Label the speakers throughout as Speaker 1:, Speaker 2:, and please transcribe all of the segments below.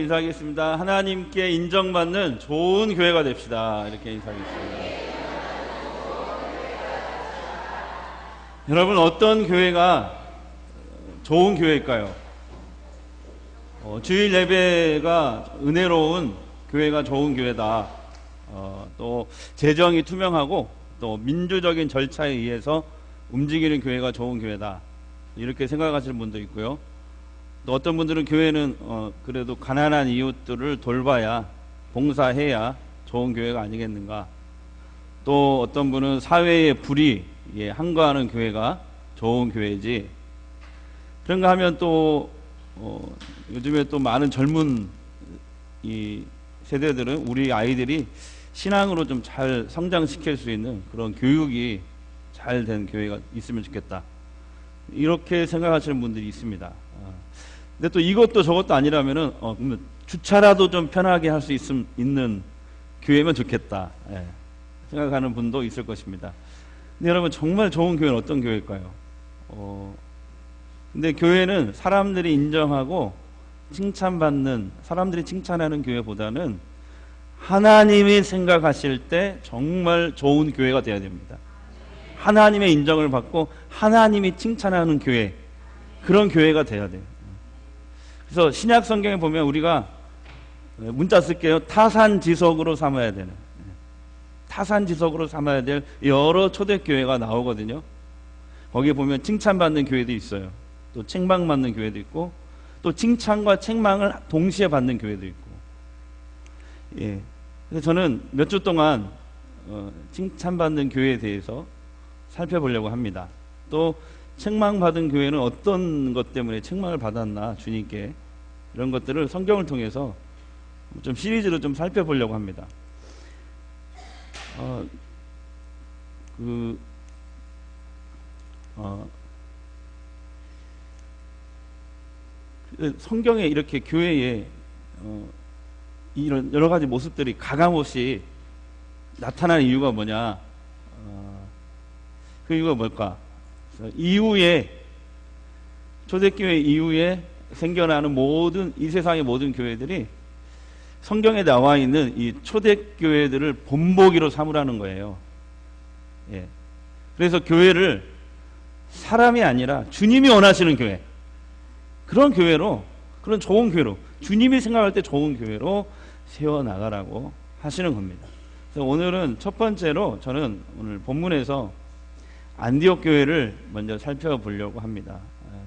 Speaker 1: 인사하겠습니다. 하나님께 인정받는 좋은 교회가 됩시다. 이렇게 인사하겠습니다. 여러분, 어떤 교회가 좋은 교회일까요? 주일 예배가 은혜로운 교회가 좋은 교회다. 또 재정이 투명하고 또 민주적인 절차에 의해서 움직이는 교회가 좋은 교회다. 이렇게 생각하시는 분도 있고요. 또 어떤 분들은 교회는 그래도 가난한 이웃들을 돌봐야, 봉사해야 좋은 교회가 아니겠는가. 또 어떤 분은 사회의 불의에 항거하는 교회가 좋은 교회지. 그런가 하면 또 요즘에 또 많은 젊은 이 세대들은 우리 아이들이 신앙으로 좀 잘 성장시킬 수 있는 그런 교육이 잘 된 교회가 있으면 좋겠다. 이렇게 생각하시는 분들이 있습니다. 근데 또 이것도 저것도 아니라면은 그러면 주차라도 좀 편하게 할 수 있는 교회면 좋겠다. 생각하는 분도 있을 것입니다. 근데 여러분, 정말 좋은 교회는 어떤 교회일까요? 근데 교회는 사람들이 인정하고 칭찬받는, 사람들이 칭찬하는 교회보다는 하나님이 생각하실 때 정말 좋은 교회가 되어야 됩니다. 하나님의 인정을 받고 하나님이 칭찬하는 교회, 그런 교회가 돼야 돼요. 그래서 신약 성경에 보면 우리가 문자 쓸게요. 타산지석으로 삼아야 되는, 타산지석으로 삼아야 될 여러 초대교회가 나오거든요. 거기에 보면 칭찬받는 교회도 있어요. 또 책망받는 교회도 있고, 또 칭찬과 책망을 동시에 받는 교회도 있고. 그래서 저는 몇 주 동안 칭찬받는 교회에 대해서 살펴보려고 합니다. 또 책망받은 교회는 어떤 것 때문에 책망을 받았나, 주님께, 이런 것들을 성경을 통해서 좀 시리즈로 좀 살펴보려고 합니다. 성경에 이렇게 교회에 이런 여러 가지 모습들이 가감없이 나타나는 이유가 뭐냐? 그 이유가 뭘까? 이후에, 초대교회 이후에 생겨나는 모든, 이 세상의 모든 교회들이 성경에 나와 있는 이 초대교회들을 본보기로 삼으라는 거예요. 그래서 교회를 사람이 아니라 주님이 원하시는 교회, 그런 교회로, 그런 좋은 교회로, 주님이 생각할 때 좋은 교회로 세워나가라고 하시는 겁니다. 그래서 오늘은 첫 번째로 저는 오늘 본문에서 안디옥 교회를 먼저 살펴보려고 합니다.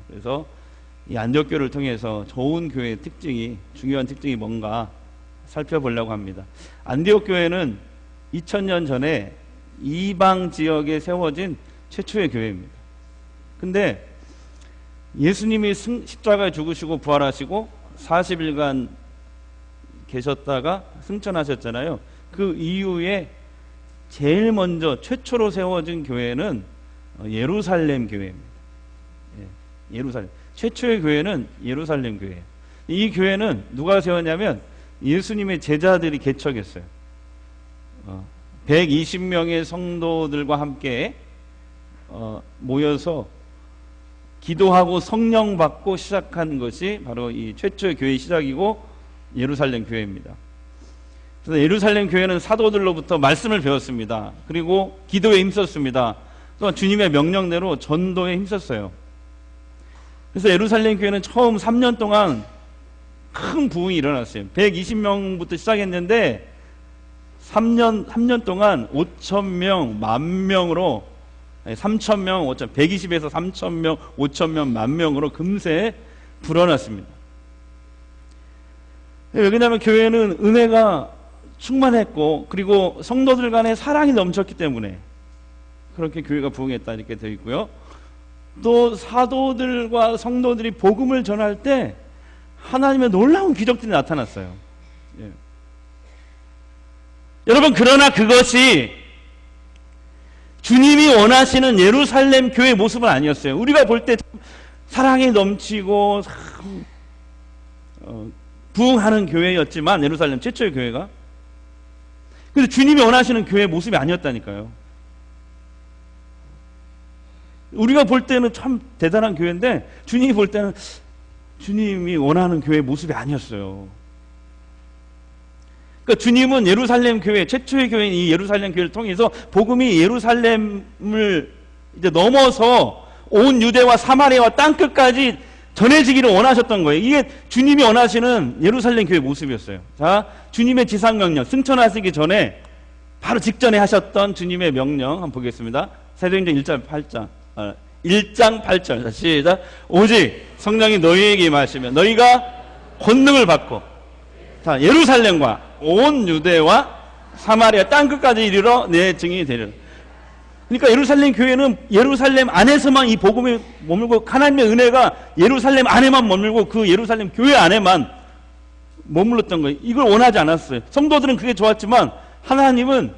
Speaker 1: 그래서 이 안디옥 교회를 통해서 좋은 교회의 특징이, 중요한 특징이 뭔가 살펴보려고 합니다. 안디옥 교회는 2000년 전에 이방 지역에 세워진 최초의 교회입니다. 근데 예수님이 십자가에 죽으시고 부활하시고 40일간 계셨다가 승천하셨잖아요. 그 이후에 제일 먼저 최초로 세워진 교회는 예루살렘 교회입니다. 예루살렘. 최초의 교회는 예루살렘 교회예요. 이 교회는 누가 세웠냐면 예수님의 제자들이 개척했어요. 120명의 성도들과 함께 모여서 기도하고 성령 받고 시작한 것이 바로 이 최초의 교회의 시작이고 예루살렘 교회입니다. 그래서 예루살렘 교회는 사도들로부터 말씀을 배웠습니다. 그리고 기도에 힘썼습니다. 또한 주님의 명령대로 전도에 힘썼어요. 그래서 예루살렘 교회는 처음 3년 동안 큰 부흥이 일어났어요. 120명부터 시작했는데 3년 동안 5,000명, 10,000명으로 3,000명, 5,000, 120에서 3,000명, 5,000명, 10,000명으로 금세 불어났습니다. 왜냐하면 교회는 은혜가 충만했고, 그리고 성도들 간에 사랑이 넘쳤기 때문에 그렇게 교회가 부흥했다, 이렇게 되어 있고요. 또 사도들과 성도들이 복음을 전할 때 하나님의 놀라운 기적들이 나타났어요. 여러분, 그러나 그것이 주님이 원하시는 예루살렘 교회의 모습은 아니었어요. 우리가 볼 때 사랑이 넘치고 부흥하는 교회였지만, 예루살렘 최초의 교회가, 근데 주님이 원하시는 교회의 모습이 아니었다니까요. 우리가 볼 때는 참 대단한 교회인데 주님이 볼 때는 주님이 원하는 교회의 모습이 아니었어요. 그러니까 주님은 예루살렘 교회, 최초의 교회인 이 예루살렘 교회를 통해서 복음이 예루살렘을 이제 넘어서 온 유대와 사마리아와 땅끝까지 전해지기를 원하셨던 거예요. 이게 주님이 원하시는 예루살렘 교회 모습이었어요. 자, 주님의 지상명령, 승천하시기 전에 바로 직전에 하셨던 주님의 명령 한번 보겠습니다. 사도행전 1장 8절. 자, 시작. 오직 성령이 너희에게 임하시면 너희가 권능을 받고, 자, 예루살렘과 온 유대와 사마리아 땅끝까지 이르러 내 증인이 되리라. 그러니까 예루살렘 교회는 예루살렘 안에서만 이 복음이 머물고, 하나님의 은혜가 예루살렘 안에만 머물고 그 예루살렘 교회 안에만 머물렀던 거예요. 이걸 원하지 않았어요. 성도들은 그게 좋았지만 하나님은,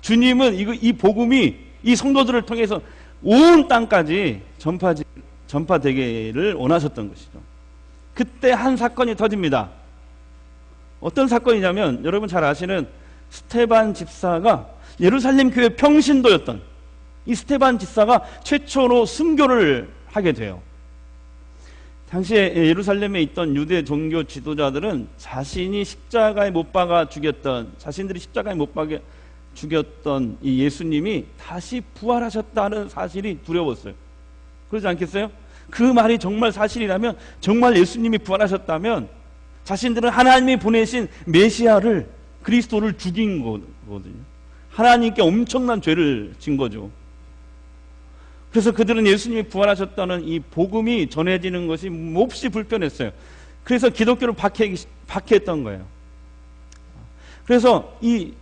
Speaker 1: 주님은 이 복음이 이 성도들을 통해서 온 땅까지 전파되기를 원하셨던 것이죠. 그때 한 사건이 터집니다. 어떤 사건이냐면, 여러분 잘 아시는 스테반 집사가 예루살렘 교회 평신도였던 이 스테반 집사가 최초로 순교를 하게 돼요. 당시에 예루살렘에 있던 유대 종교 지도자들은 자신들이 십자가에 못 박아 죽였던 이 예수님이 다시 부활하셨다는 사실이 두려웠어요. 그러지 않겠어요? 그 말이 정말 사실이라면, 정말 예수님이 부활하셨다면 자신들은 하나님이 보내신 메시아를, 그리스도를 죽인 거거든요. 하나님께 엄청난 죄를 진 거죠. 그래서 그들은 예수님이 부활하셨다는 이 복음이 전해지는 것이 몹시 불편했어요. 그래서 기독교를 박해했던 거예요. 그래서 이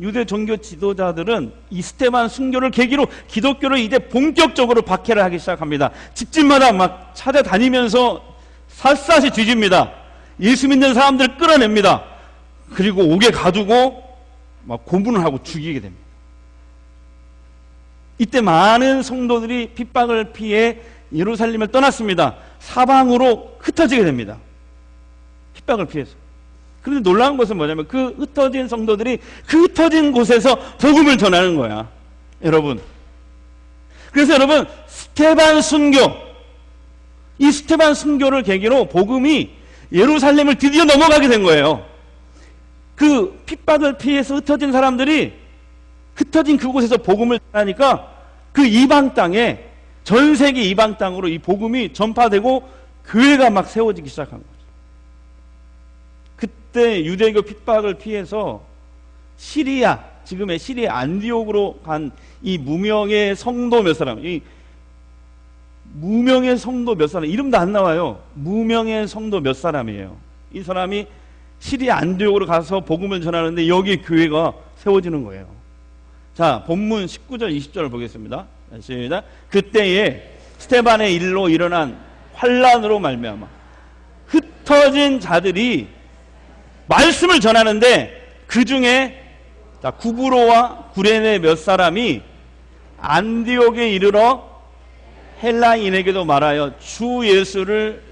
Speaker 1: 유대 종교 지도자들은 이 스테반 순교를 계기로 기독교를 이제 본격적으로 박해를 하기 시작합니다. 집집마다 막 찾아다니면서 샅샅이 뒤집니다. 예수 믿는 사람들을 끌어냅니다. 그리고 옥에 가두고 막 고문을 하고 죽이게 됩니다. 이때 많은 성도들이 핍박을 피해 예루살렘을 떠났습니다. 사방으로 흩어지게 됩니다. 핍박을 피해서. 그런데 놀라운 것은 뭐냐면, 그 흩어진 성도들이 그 흩어진 곳에서 복음을 전하는 거야, 여러분. 그래서 여러분, 스테반 순교, 이 스테반 순교를 계기로 복음이 예루살렘을 드디어 넘어가게 된 거예요. 그 핍박을 피해서 흩어진 사람들이 흩어진 그곳에서 복음을 전하니까 그 이방 땅에, 전 세계 이방 땅으로 이 복음이 전파되고 교회가 막 세워지기 시작한 거죠. 그때 유대교 핍박을 피해서 시리아, 지금의 시리아 안디옥으로 간 이 무명의 성도 몇 사람, 이 무명의 성도 몇 사람, 이름도 안 나와요. 무명의 성도 몇 사람이에요. 이 사람이 시리아 안디옥으로 가서 복음을 전하는데 여기 교회가 세워지는 거예요. 자, 본문 19절 20절을 보겠습니다. 시작. 그때에 스테반의 일로 일어난 환란으로 말미암아 흩어진 자들이 말씀을 전하는데, 그 중에 구브로와 구레네 몇 사람이 안디옥에 이르러 헬라인에게도 말하여 주 예수를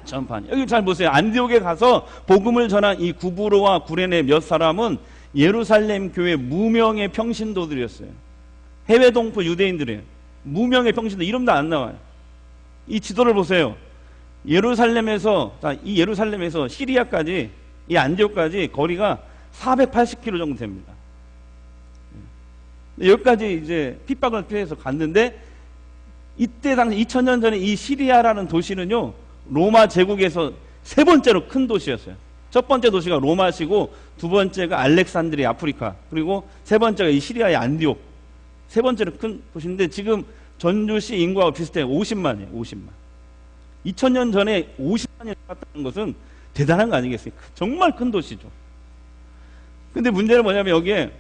Speaker 1: 전파하니. 여기 잘 보세요. 안디옥에 가서 복음을 전한 이 구브로와 구레네 몇 사람은 예루살렘 교회 무명의 평신도들이었어요. 해외 동포 유대인들이에요. 무명의 평신도, 이름도 안 나와요. 이 지도를 보세요. 예루살렘에서 시리아까지, 이 안디옥까지 거리가 480km 정도 됩니다. 여기까지 이제 핍박을 피해서 갔는데, 이때 당시 2000년 전에 이 시리아라는 도시는요, 로마 제국에서 세 번째로 큰 도시였어요. 첫 번째 도시가 로마시고, 두 번째가 알렉산드리아 아프리카, 그리고 세 번째가 이 시리아의 안디옥. 세 번째로 큰 도시인데 지금 전주시 인구하고 비슷해요. 50만이에요. 50만. 2000년 전에 50만이 살았다는 것은 대단한 거 아니겠어요? 정말 큰 도시죠. 근데 문제는 뭐냐면, 여기에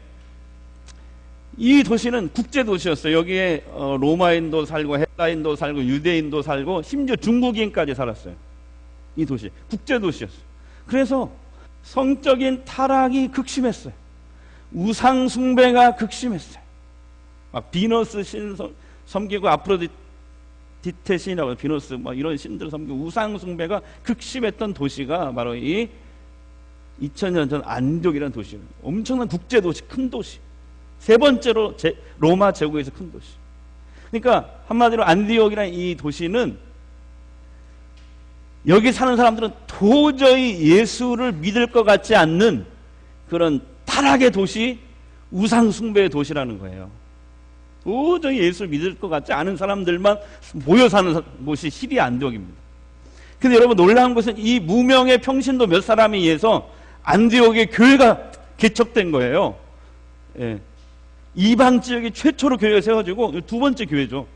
Speaker 1: 이 도시는 국제 도시였어요. 여기에 로마인도 살고 헬라인도 살고 유대인도 살고 심지어 중국인까지 살았어요. 이 도시 국제 도시였어요. 그래서 성적인 타락이 극심했어요. 우상 숭배가 극심했어요. 막 비너스 신 섬기고 아프로디테 신이라고, 비너스 막 이런 신들 섬기고 우상 숭배가 극심했던 도시가 바로 이 2000년 전 안디옥이라는 도시예요. 엄청난 국제 도시, 큰 도시. 세 번째로 로마 제국에서 큰 도시. 그러니까 한마디로 안디옥이라는 이 도시는, 여기 사는 사람들은 도저히 예수를 믿을 것 같지 않는 그런 타락의 도시, 우상 숭배의 도시라는 거예요. 도저히 예수를 믿을 것 같지 않은 사람들만 모여 사는 곳이 시리아 안디옥입니다. 근데 여러분 놀라운 것은 이 무명의 평신도 몇 사람에 의해서 안디옥의 교회가 개척된 거예요. 예. 이방 지역이 최초로 교회가 세워지고 두 번째 교회죠.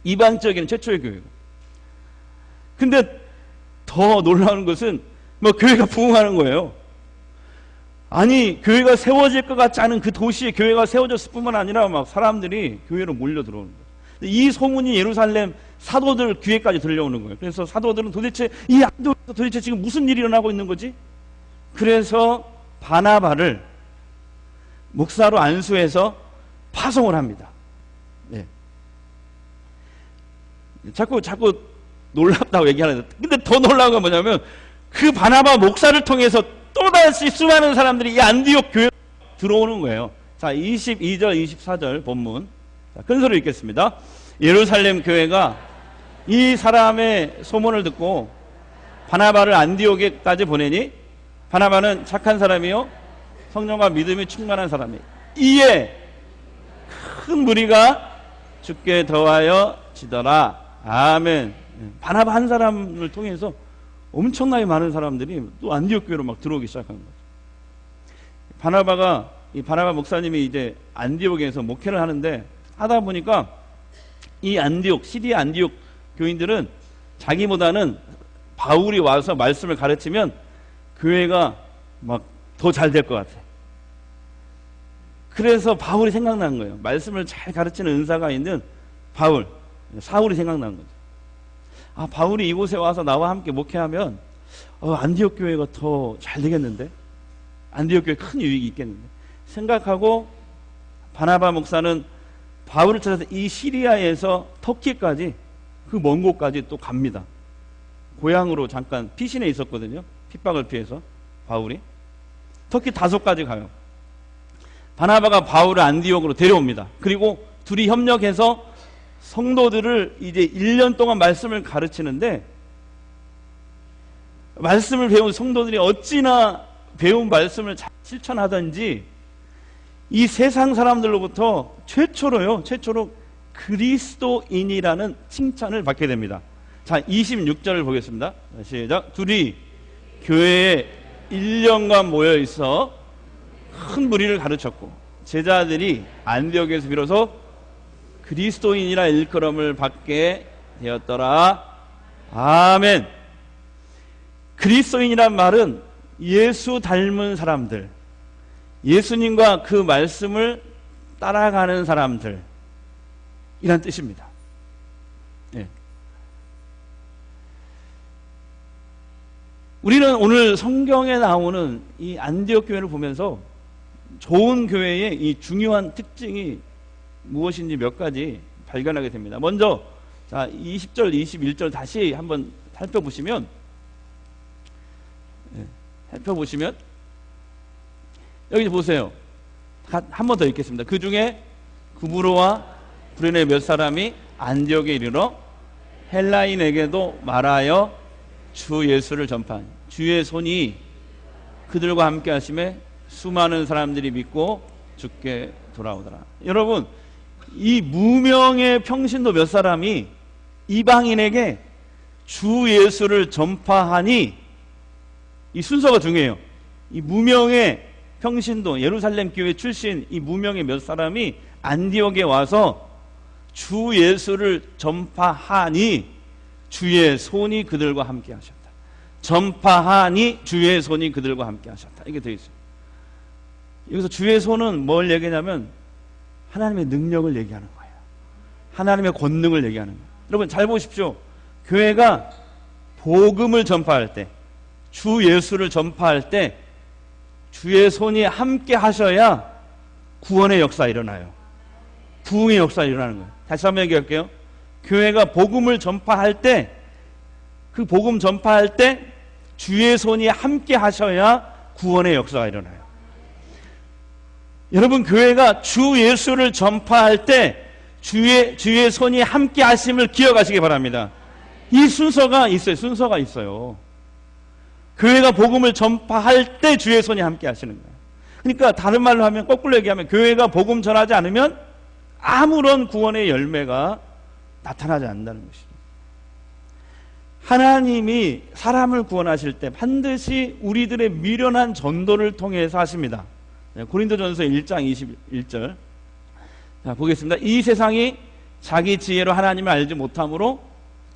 Speaker 1: 이방 지역에는 최초의 교회고. 근데 더 놀라운 것은 뭐 교회가 부흥하는 거예요. 아니 교회가 세워질 것 같지 않은 그 도시에 교회가 세워졌을 뿐만 아니라 막 사람들이 교회로 몰려 들어오는 거예요. 이 소문이 예루살렘 사도들 귀에까지 들려오는 거예요. 그래서 사도들은 도대체 이 안디옥에서 도대체 지금 무슨 일이 일어나고 있는 거지? 그래서 바나바를 목사로 안수해서 파송을 합니다. 네. 자꾸 놀랍다고 얘기하는데, 근데 더 놀라운 건 뭐냐면 그 바나바 목사를 통해서 또다시 수많은 사람들이 이 안디옥 교회에 들어오는 거예요. 자, 22절 24절 본문, 자, 큰 소리 읽겠습니다. 예루살렘 교회가 이 사람의 소문을 듣고 바나바를 안디옥에까지 보내니 바나바는 착한 사람이요 성령과 믿음이 충만한 사람이에요. 이에 큰 무리가 주께 더하여 지더라. 아멘. 바나바 한 사람을 통해서 엄청나게 많은 사람들이 또 안디옥 교회로 막 들어오기 시작한 거죠. 바나바 목사님이 이제 안디옥에서 목회를 하는데, 하다 보니까 이 안디옥, 시리아 안디옥 교인들은 자기보다는 바울이 와서 말씀을 가르치면 교회가 막 더 잘 될 것 같아. 그래서 바울이 생각난 거예요. 말씀을 잘 가르치는 은사가 있는 사울이 생각난 거죠. 아, 바울이 이곳에 와서 나와 함께 목회하면 안디옥 교회가 더 잘 되겠는데? 안디옥 교회 큰 유익이 있겠는데? 생각하고 바나바 목사는 바울을 찾아서 이 시리아에서 터키까지, 그 먼 곳까지 또 갑니다. 고향으로 잠깐 피신해 있었거든요. 핍박을 피해서 바울이 터키 다소까지 가요. 바나바가 바울을 안디옥으로 데려옵니다. 그리고 둘이 협력해서 성도들을 이제 1년 동안 말씀을 가르치는데, 말씀을 배운 성도들이 어찌나 배운 말씀을 잘 실천하든지 이 세상 사람들로부터 최초로 그리스도인이라는 칭찬을 받게 됩니다. 자, 26절을 보겠습니다. 시작. 둘이 교회에 1년간 모여 있어 큰 무리를 가르쳤고 제자들이 안디옥에서 비로소 그리스도인이라 일컬음을 받게 되었더라. 아멘. 그리스도인이란 말은 예수 닮은 사람들, 예수님과 그 말씀을 따라가는 사람들, 이란 뜻입니다. 네. 우리는 오늘 성경에 나오는 이 안디옥 교회를 보면서 좋은 교회의 이 중요한 특징이 무엇인지 몇 가지 발견하게 됩니다. 먼저, 자, 20절, 21절 다시 한번 살펴보시면 여기 보세요. 한 번 더 읽겠습니다. 그 중에 구브로와 구레네 몇 사람이 안디옥에 이르러 헬라인에게도 말하여 주 예수를 전파하니 주의 손이 그들과 함께 하심에 수많은 사람들이 믿고 주께 돌아오더라. 여러분, 이 무명의 평신도 몇 사람이 이방인에게 주 예수를 전파하니, 이 순서가 중요해요. 이 무명의 평신도 예루살렘 교회 출신 이 무명의 몇 사람이 안디옥에 와서 주 예수를 전파하니 주의 손이 그들과 함께 하셨다. 전파하니 주의 손이 그들과 함께 하셨다. 이게 되어 있어요. 여기서 주의 손은 뭘 얘기하냐면 하나님의 능력을 얘기하는 거예요. 하나님의 권능을 얘기하는 거예요. 여러분 잘 보십시오. 교회가 복음을 전파할 때, 주 예수를 전파할 때 주의 손이 함께 하셔야 구원의 역사가 일어나요. 부흥의 역사가 일어나는 거예요. 다시 한번 얘기할게요. 교회가 복음을 전파할 때, 그 복음 전파할 때 주의 손이 함께 하셔야 구원의 역사가 일어나요. 여러분, 교회가 주 예수를 전파할 때 주의 손이 함께 하심을 기억하시기 바랍니다. 이 순서가 있어요. 교회가 복음을 전파할 때 주의 손이 함께 하시는 거예요. 그러니까 다른 말로 하면, 거꾸로 얘기하면 교회가 복음 전하지 않으면 아무런 구원의 열매가 나타나지 않는다는 것이죠. 하나님이 사람을 구원하실 때 반드시 우리들의 미련한 전도를 통해서 하십니다. 고린도전서 1장 21절. 자, 보겠습니다. 이 세상이 자기 지혜로 하나님을 알지 못함으로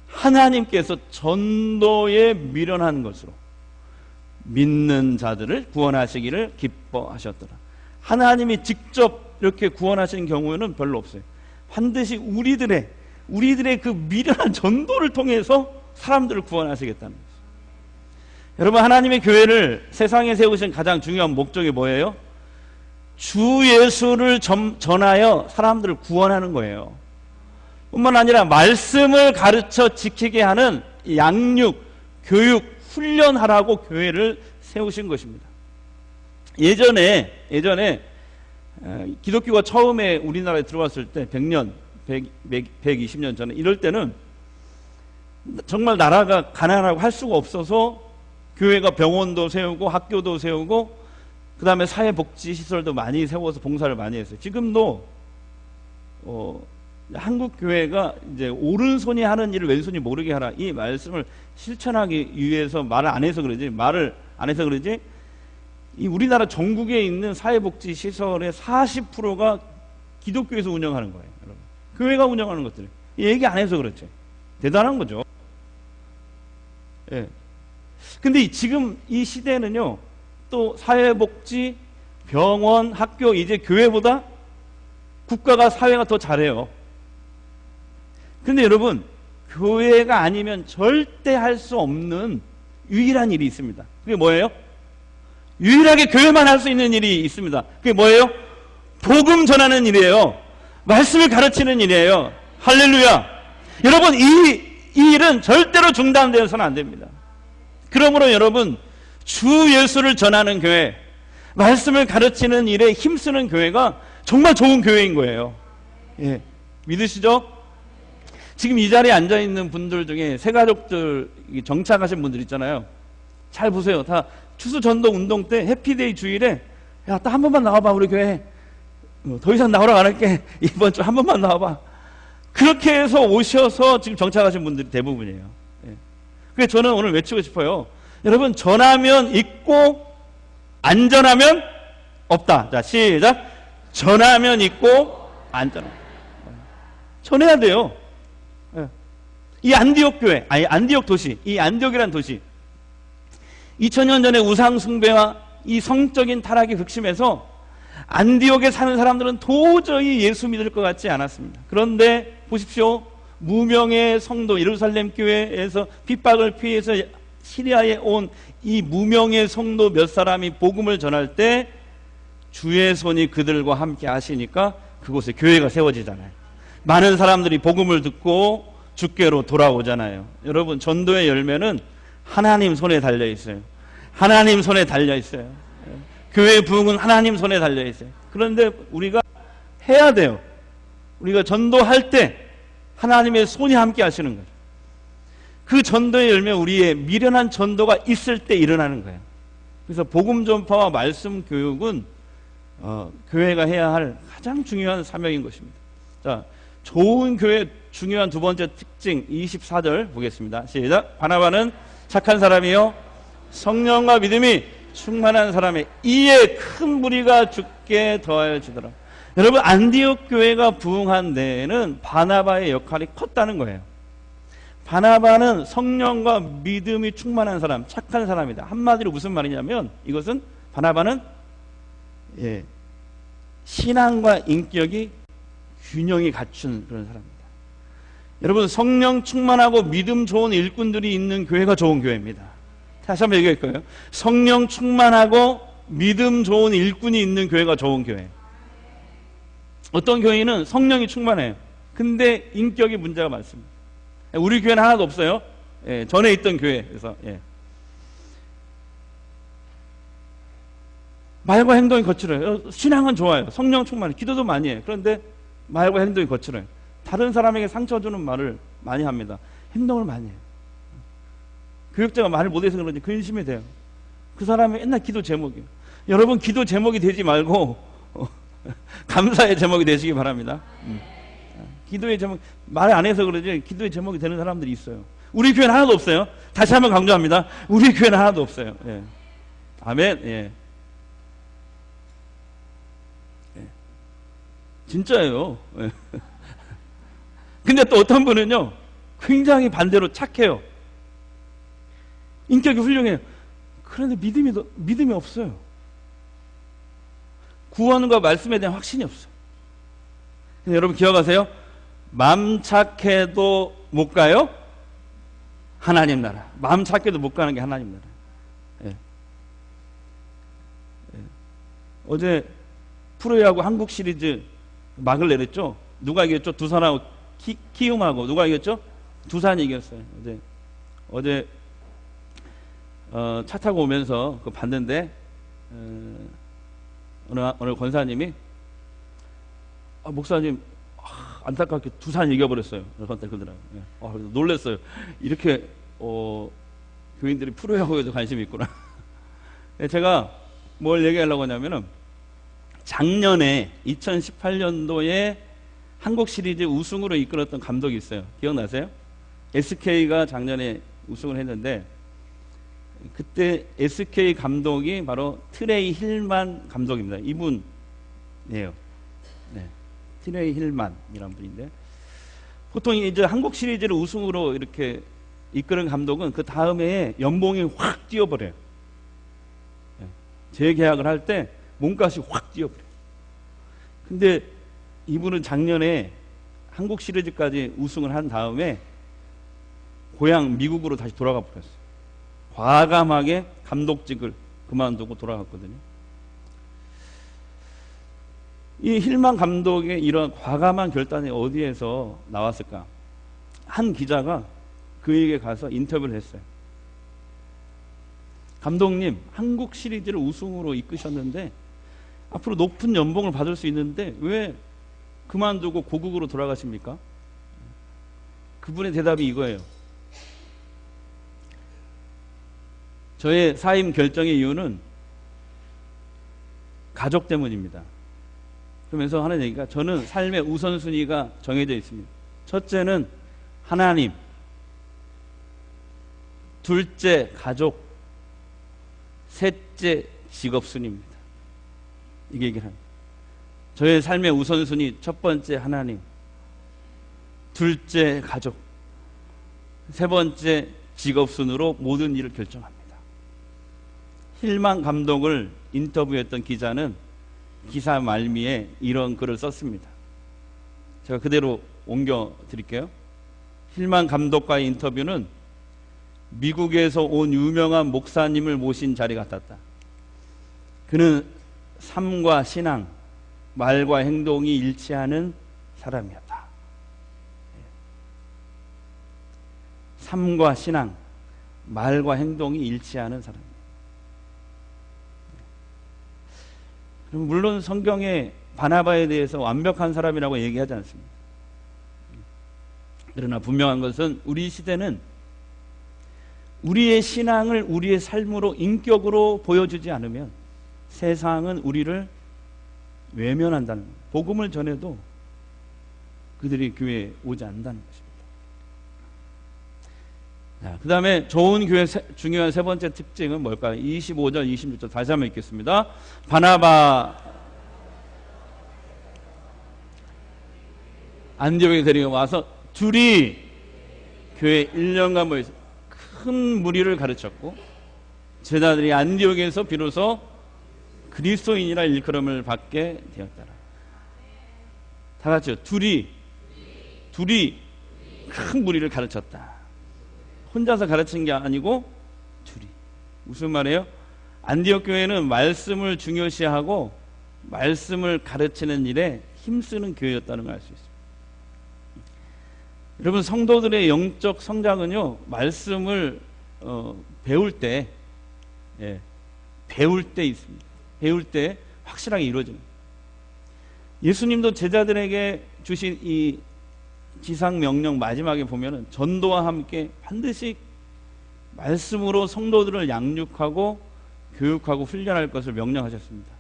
Speaker 1: 하나님께서 전도에 미련한 것으로 믿는 자들을 구원하시기를 기뻐하셨더라. 하나님이 직접 이렇게 구원하시는 경우에는 별로 없어요. 반드시 우리들의 그 미련한 전도를 통해서 사람들을 구원하시겠다는 거죠. 여러분, 하나님의 교회를 세상에 세우신 가장 중요한 목적이 뭐예요? 주 예수를 전하여 사람들을 구원하는 거예요. 뿐만 아니라 말씀을 가르쳐 지키게 하는 양육, 교육, 훈련하라고 교회를 세우신 것입니다. 예전에 기독교가 처음에 우리나라에 들어왔을 때 100년, 120년 전에 이럴 때는 정말 나라가 가난하고 할 수가 없어서 교회가 병원도 세우고 학교도 세우고 그 다음에 사회복지시설도 많이 세워서 봉사를 많이 했어요. 지금도 한국 교회가 이제 오른손이 하는 일을 왼손이 모르게 하라, 이 말씀을 실천하기 위해서 말을 안 해서 그러지 이 우리나라 전국에 있는 사회복지시설의 40%가 기독교에서 운영하는 거예요. 여러분, 교회가 운영하는 것들 얘기 안 해서 그렇죠. 대단한 거죠. 예. 근데 지금 이 시대는요, 또 사회복지, 병원, 학교, 이제 교회보다 국가가, 사회가 더 잘해요. 근데 여러분, 교회가 아니면 절대 할 수 없는 유일한 일이 있습니다. 그게 뭐예요? 유일하게 교회만 할 수 있는 일이 있습니다. 그게 뭐예요? 복음 전하는 일이에요. 말씀을 가르치는 일이에요. 할렐루야. 여러분, 이 일은 절대로 중단되어서는 안 됩니다. 그러므로 여러분, 주 예수를 전하는 교회, 말씀을 가르치는 일에 힘쓰는 교회가 정말 좋은 교회인 거예요. 예, 믿으시죠? 지금 이 자리에 앉아있는 분들 중에 새가족들 정착하신 분들 있잖아요. 잘 보세요. 다 추수전도 운동 때 해피데이 주일에, 야, 딱 한 번만 나와봐 우리 교회. 더 이상 나오라고 안 할게. 이번 주 한 번만 나와봐. 그렇게 해서 오셔서 지금 정착하신 분들이 대부분이에요. 예. 그래서 저는 오늘 외치고 싶어요. 여러분, 전하면 있고 안전하면 없다. 자, 시작. 전하면 있고 안전하면. 전해야 돼요. 예. 이 안디옥 교회, 안디옥 도시, 이 안디옥이라는 도시, 2000년 전에 우상 숭배와 이 성적인 타락이 극심해서 안디옥에 사는 사람들은 도저히 예수 믿을 것 같지 않았습니다. 그런데 보십시오. 무명의 성도, 예루살렘 교회에서 핍박을 피해서 시리아에 온 이 무명의 성도 몇 사람이 복음을 전할 때 주의 손이 그들과 함께 하시니까 그곳에 교회가 세워지잖아요. 많은 사람들이 복음을 듣고 주께로 돌아오잖아요. 여러분, 전도의 열매는 하나님 손에 달려 있어요. 하나님 손에 달려 있어요. 교회의 부흥은 하나님 손에 달려 있어요. 그런데 우리가 해야 돼요. 우리가 전도할 때 하나님의 손이 함께 하시는 거죠. 그 전도의 열매, 우리의 미련한 전도가 있을 때 일어나는 거예요. 그래서 복음 전파와 말씀 교육은 교회가 해야 할 가장 중요한 사명인 것입니다. 자, 좋은 교회의 중요한 두 번째 특징 24절 보겠습니다. 시작. 바나바는 착한 사람이요 성령과 믿음이 충만한 사람의 이에 큰 무리가 죽게 더하여지더라. 여러분, 안디옥 교회가 부흥한 데에는 바나바의 역할이 컸다는 거예요. 바나바는 성령과 믿음이 충만한 사람, 착한 사람이다. 한마디로 무슨 말이냐면, 이것은 바나바는 신앙과 인격이 균형이 갖춘 그런 사람입니다. 여러분, 성령 충만하고 믿음 좋은 일꾼들이 있는 교회가 좋은 교회입니다. 다시 한번 얘기할 거예요. 성령 충만하고 믿음 좋은 일꾼이 있는 교회가 좋은 교회. 어떤 교회는 성령이 충만해요. 근데 인격이 문제가 많습니다. 우리 교회는 하나도 없어요. 예, 전에 있던 교회에서. 예. 말과 행동이 거칠어요. 신앙은 좋아요. 성령 충만해. 기도도 많이 해요. 그런데 말과 행동이 거칠어요. 다른 사람에게 상처 주는 말을 많이 합니다. 행동을 많이 해요. 교육자가 말을 못해서 그런지 근심이 돼요. 그 사람이 맨날 기도 제목이에요. 여러분 기도 제목이 되지 말고 감사의 제목이 되시기 바랍니다. 기도의 제목 말 안 해서 그러지 기도의 제목이 되는 사람들이 있어요. 우리 교회는 하나도 없어요. 다시 한번 강조합니다. 우리 교회는 하나도 없어요. 예. 아멘. 예. 예. 진짜예요. 예. 근데 또 어떤 분은요 굉장히 반대로 착해요. 인격이 훌륭해요. 그런데 믿음이 없어요. 구원과 말씀에 대한 확신이 없어요. 여러분 기억하세요. 마음 착해도 못 가요? 하나님 나라. 마음 착해도 못 가는 게 하나님 나라. 예. 예. 어제 프로야구 한국 시리즈 막을 내렸죠. 누가 이겼죠? 두산하고 키움하고 누가 이겼죠? 두산이 이겼어요. 어제 차 타고 오면서 그거 봤는데 오늘 권사님이 목사님 안타깝게 두산 이겨버렸어요. 그러더라고요. 놀랐어요. 이렇게 교인들이 프로야구에도 관심이 있구나. 제가 뭘 얘기하려고 하냐면은 작년에 2018년도에 한국 시리즈 우승으로 이끌었던 감독이 있어요. 기억나세요? SK가 작년에 우승을 했는데 그때 SK 감독이 바로 트레이 힐만 감독입니다. 이분이에요. 네. 트레이 힐만이라는 분인데 보통 이제 한국 시리즈를 우승으로 이렇게 이끄는 감독은 그 다음에 연봉이 확 뛰어버려요. 네. 재계약을 할 때 몸값이 확 뛰어버려요. 근데 이분은 작년에 한국 시리즈까지 우승을 한 다음에 고향 미국으로 다시 돌아가 버렸어요. 과감하게 감독직을 그만두고 돌아갔거든요. 이 힐만 감독의 이런 과감한 결단이 어디에서 나왔을까? 한 기자가 그에게 가서 인터뷰를 했어요. 감독님, 한국 시리즈를 우승으로 이끄셨는데 앞으로 높은 연봉을 받을 수 있는데 왜 그만두고 고국으로 돌아가십니까? 그분의 대답이 이거예요. 저의 사임 결정의 이유는 가족 때문입니다. 그러면서 하는 얘기가 저는 삶의 우선순위가 정해져 있습니다. 첫째는 하나님, 둘째 가족, 셋째 직업순입니다. 이게 얘기를 합니다. 저의 삶의 우선순위 첫 번째 하나님, 둘째 가족, 세 번째 직업순으로 모든 일을 결정합니다. 힐만 감독을 인터뷰했던 기자는 기사 말미에 이런 글을 썼습니다. 제가 그대로 옮겨 드릴게요. 힐만 감독과의 인터뷰는 미국에서 온 유명한 목사님을 모신 자리 같았다. 그는 삶과 신앙, 말과 행동이 일치하는 사람이었다. 삶과 신앙, 말과 행동이 일치하는 사람이었다. 물론 성경에 바나바에 대해서 완벽한 사람이라고 얘기하지 않습니다. 그러나 분명한 것은 우리 시대는 우리의 신앙을 우리의 삶으로 인격으로 보여주지 않으면 세상은 우리를 외면한다는 거예요. 복음을 전해도 그들이 교회에 오지 않는다는 것입니다. 그 다음에 좋은 교회 중요한 세 번째 특징은 뭘까요? 25절, 26절 다시 한번 읽겠습니다. 바나바 안디옥에 데리고 와서 둘이 교회 1년간 모여서 큰 무리를 가르쳤고 제자들이 안디옥에서 비로소 그리스도인이라 일컬음을 받게 되었더라. 다 같이요. 둘이 큰 무리를 가르쳤다. 혼자서 가르친 게 아니고 둘이. 무슨 말이에요? 안디옥 교회는 말씀을 중요시하고 말씀을 가르치는 일에 힘쓰는 교회였다는 걸 알 수 있습니다. 여러분, 성도들의 영적 성장은요, 말씀을 배울 때 있습니다. 배울 때 확실하게 이루어집니다. 예수님도 제자들에게 주신 이 지상 명령 마지막에 보면은 전도와 함께 반드시 말씀으로 성도들을 양육하고 교육하고 훈련할 것을 명령하셨습니다.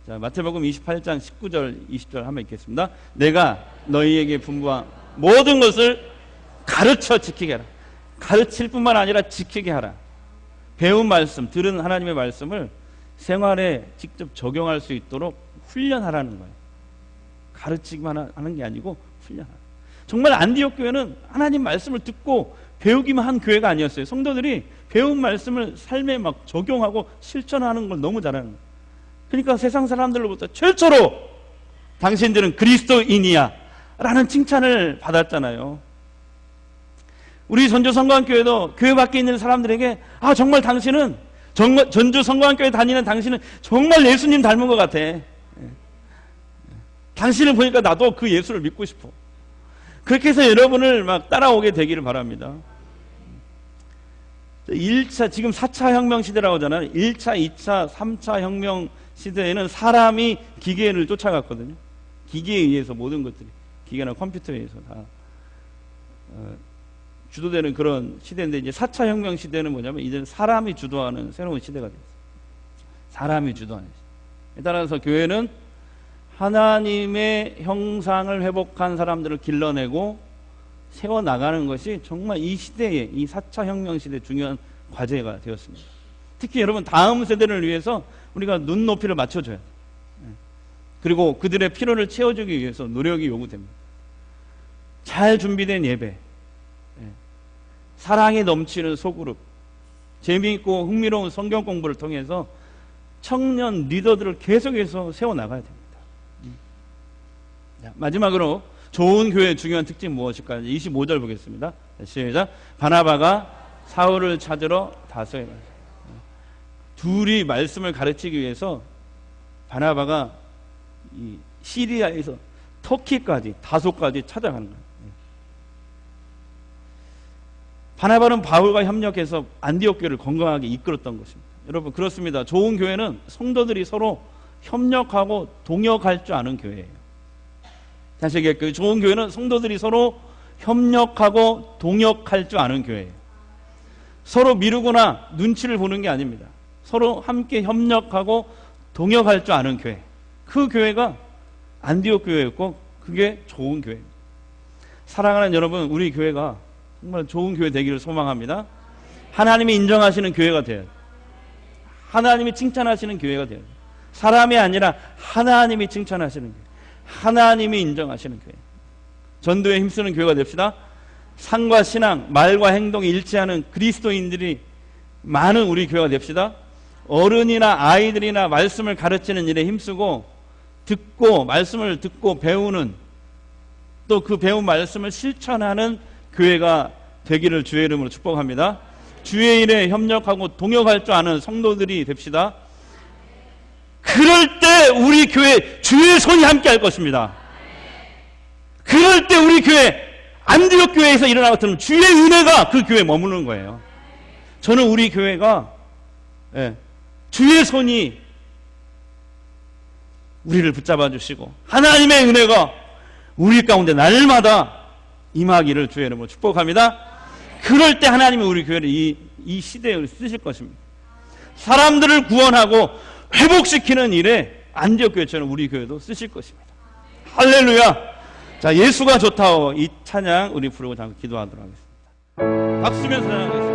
Speaker 1: 자, 마태복음 28장 19절 20절 한번 읽겠습니다. 내가 너희에게 분부한 모든 것을 가르쳐 지키게 하라. 가르칠 뿐만 아니라 지키게 하라. 배운 말씀, 들은 하나님의 말씀을 생활에 직접 적용할 수 있도록 훈련하라는 거예요. 가르치기만 하는 게 아니고 훈련하라. 정말 안디옥 교회는 하나님 말씀을 듣고 배우기만 한 교회가 아니었어요. 성도들이 배운 말씀을 삶에 막 적용하고 실천하는 걸 너무 잘하는 거예요. 그러니까 세상 사람들로부터 최초로 당신들은 그리스도인이야 라는 칭찬을 받았잖아요. 우리 전주 성광교회도 교회 밖에 있는 사람들에게 정말 당신은 전주 성광교회 다니는 당신은 정말 예수님 닮은 것 같아. 당신을 보니까 나도 그 예수를 믿고 싶어. 그렇게 해서 여러분을 막 따라오게 되기를 바랍니다. 1차 지금 4차 혁명 시대라고 하잖아요. 1차, 2차, 3차 혁명 시대에는 사람이 기계를 쫓아갔거든요. 기계에 의해서 모든 것들이 기계나 컴퓨터에 의해서 다 주도되는 그런 시대인데, 이제 4차 혁명 시대는 뭐냐면 이제는 사람이 주도하는 새로운 시대가 됐어요. 사람이 주도하는 시대. 따라서 교회는 하나님의 형상을 회복한 사람들을 길러내고 세워나가는 것이 정말 이 시대에, 이 4차 혁명 시대의 중요한 과제가 되었습니다. 특히 여러분, 다음 세대를 위해서 우리가 눈높이를 맞춰줘야 돼요. 그리고 그들의 필요를 채워주기 위해서 노력이 요구됩니다. 잘 준비된 예배, 사랑이 넘치는 소그룹, 재미있고 흥미로운 성경 공부를 통해서 청년 리더들을 계속해서 세워나가야 됩니다. 마지막으로 좋은 교회의 중요한 특징이 무엇일까요? 25절 보겠습니다. 시작. 바나바가 사울을 찾으러 다소에 가서, 둘이 말씀을 가르치기 위해서 바나바가 이 시리아에서 터키까지, 다소까지 찾아가는 거예요. 바나바는 바울과 협력해서 안디옥 교회를 건강하게 이끌었던 것입니다. 여러분, 그렇습니다. 좋은 교회는 성도들이 서로 협력하고 동역할 줄 아는 교회예요. 다시 얘기할게요. 좋은 교회는 성도들이 서로 협력하고 동역할 줄 아는 교회예요. 서로 미루거나 눈치를 보는 게 아닙니다. 서로 함께 협력하고 동역할 줄 아는 교회. 그 교회가 안디옥 교회였고, 그게 좋은 교회입니다. 사랑하는 여러분, 우리 교회가 정말 좋은 교회 되기를 소망합니다. 하나님이 인정하시는 교회가 돼요. 하나님이 칭찬하시는 교회가 돼요. 사람이 아니라 하나님이 칭찬하시는 교회, 하나님이 인정하시는 교회. 전도에 힘쓰는 교회가 됩시다. 삶과 신앙, 말과 행동이 일치하는 그리스도인들이 많은 우리 교회가 됩시다. 어른이나 아이들이나 말씀을 가르치는 일에 힘쓰고, 듣고 말씀을 듣고 배우는, 또 그 배운 말씀을 실천하는 교회가 되기를 주의 이름으로 축복합니다. 주의 일에 협력하고 동역할 줄 아는 성도들이 됩시다. 그럴 때 우리 교회 주의 손이 함께 할 것입니다. 그럴 때 우리 교회, 안디옥 교회에서 일어나는 것처럼 주의 은혜가 그 교회에 머무는 거예요. 저는 우리 교회가 주의 손이 우리를 붙잡아 주시고 하나님의 은혜가 우리 가운데 날마다 임하기를 주의 이름으로 축복합니다. 그럴 때 하나님이 우리 교회를 이 시대에 쓰실 것입니다. 사람들을 구원하고 회복시키는 일에 안디옥 교회처럼 우리 교회도 쓰실 것입니다. 할렐루야. 자, 예수가 좋다오, 이 찬양 우리 부르고 잠깐 기도하도록 하겠습니다. 박수 치면서 찬양하겠습니다.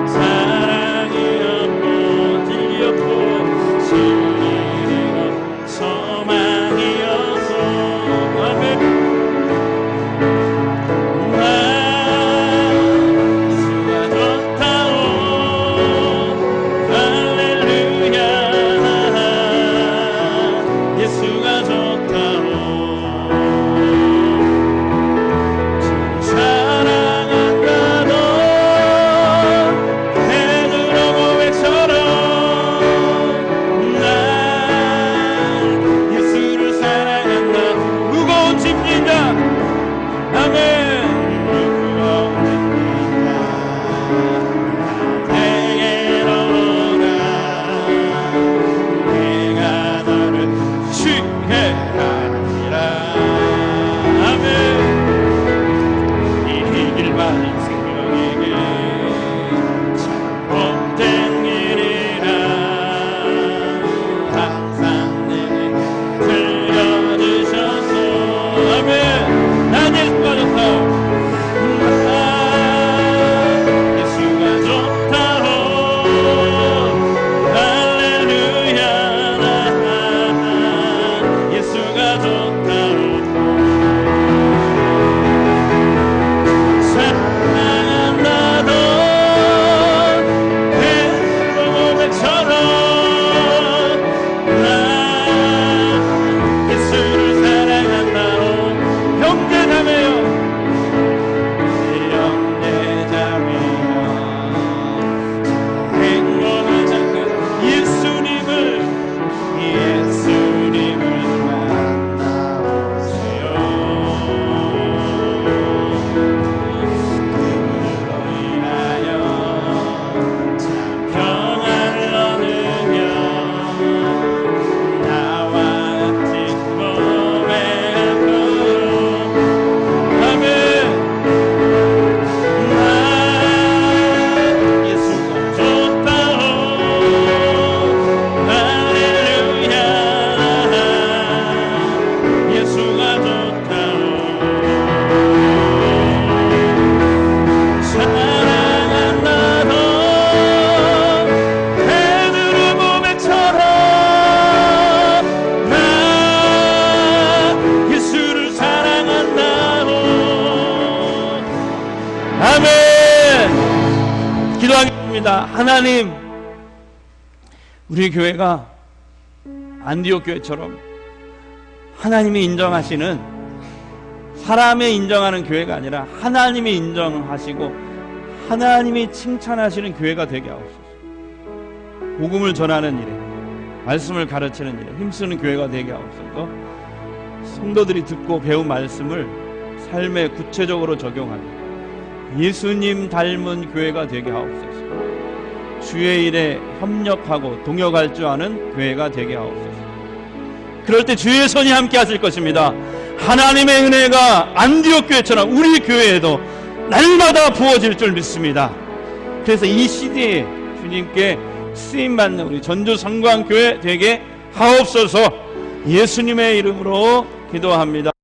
Speaker 2: 사랑이 없고 진리 없고
Speaker 1: 기도하겠습니다. 하나님, 우리 교회가 안디옥 교회처럼 하나님이 인정하시는, 사람의 인정하는 교회가 아니라 하나님이 인정하시고 하나님이 칭찬하시는 교회가 되게 하옵소서. 복음을 전하는 일에, 말씀을 가르치는 일에 힘쓰는 교회가 되게 하옵소서. 성도들이 듣고 배운 말씀을 삶에 구체적으로 적용하는 예수님 닮은 교회가 되게 하옵소서. 주의 일에 협력하고 동역할 줄 아는 교회가 되게 하옵소서. 그럴 때 주의 손이 함께 하실 것입니다. 하나님의 은혜가 안디옥 교회처럼 우리 교회에도 날마다 부어질 줄 믿습니다. 그래서 이 시대에 주님께 쓰임받는 우리 전주 성광교회 되게 하옵소서. 예수님의 이름으로 기도합니다.